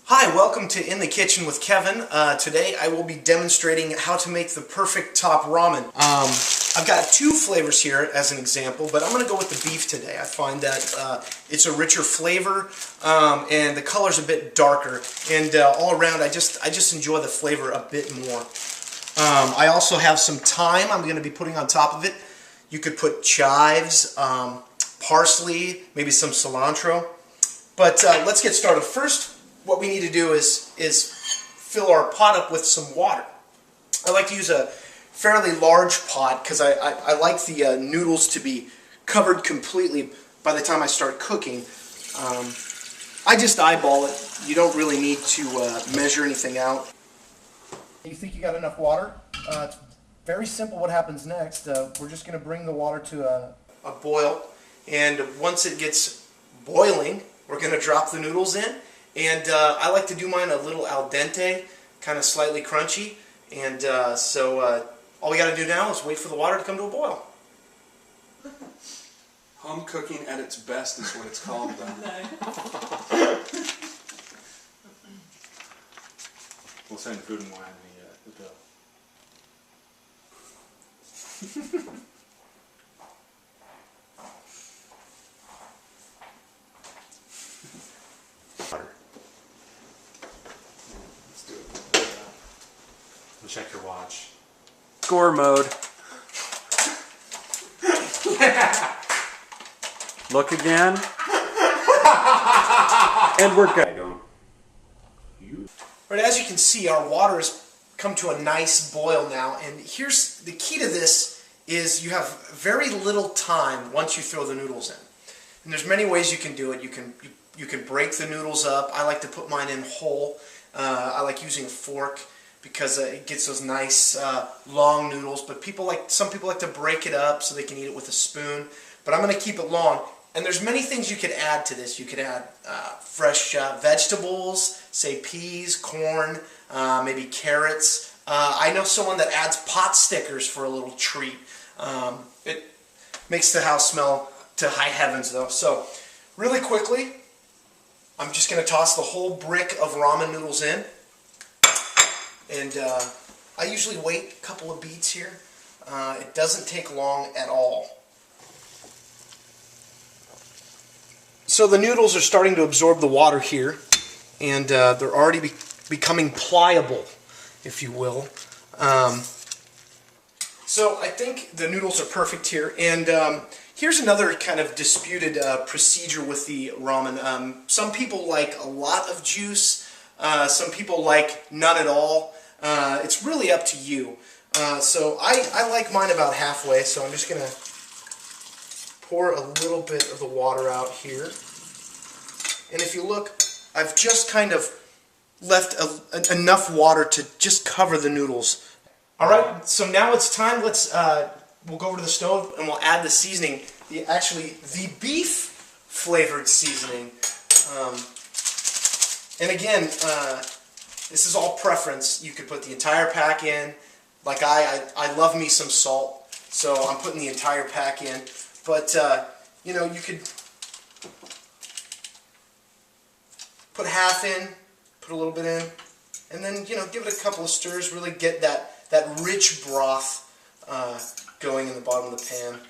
Hi, welcome to In the Kitchen with Kevin. Today I will be demonstrating how to make the perfect top ramen. I've got two flavors here as an example, but I'm going to go with the beef today. I find that it's a richer flavor and the color's a bit darker, and all around I just enjoy the flavor a bit more. I also have some thyme I'm going to be putting on top of it. You could put chives, parsley, maybe some cilantro. But let's get started. First, what we need to do is fill our pot up with some water. I like to use a fairly large pot because I like the noodles to be covered completely by the time I start cooking. I just eyeball it. You don't really need to measure anything out. You think you got enough water? It's very simple what happens next. We're just going to bring the water to a boil, and once it gets boiling, we're going to drop the noodles in. And I like to do mine a little al dente, kind of slightly crunchy. And so all we got to do now is wait for the water to come to a boil. Home cooking at its best is what it's called, though. We'll send Food and Wine the bill. Check your watch. Score mode. Look again. And we're good. Right, as you can see, our water has come to a nice boil now, and here's the key to this is you have very little time once you throw the noodles in. And there's many ways you can do it. You can break the noodles up. I like to put mine in whole. I like using a fork because it gets those nice long noodles, but some people like to break it up so they can eat it with a spoon. But I'm going to keep it long. And there's many things you could add to this. You could add fresh vegetables, say peas, corn, maybe carrots. I know someone that adds pot stickers for a little treat. It makes the house smell to high heavens, though. So really quickly, I'm just going to toss the whole brick of ramen noodles in. And I usually wait a couple of beats here. It doesn't take long at all. So the noodles are starting to absorb the water here, and they're already becoming pliable, if you will. So I think the noodles are perfect here. And here's another kind of disputed procedure with the ramen. Some people like a lot of juice. Some people like none at all. It's really up to you. So I like mine about halfway, so I'm just going to pour a little bit of the water out here. And if you look, I've just kind of left enough water to just cover the noodles. Alright, so now it's time. We'll go over to the stove and we'll add the seasoning. The beef flavored seasoning. And again, this is all preference. You could put the entire pack in. Like I love me some salt, so I'm putting the entire pack in. But you know, you could put half in, put a little bit in, and then give it a couple of stirs. Really get that rich broth going in the bottom of the pan.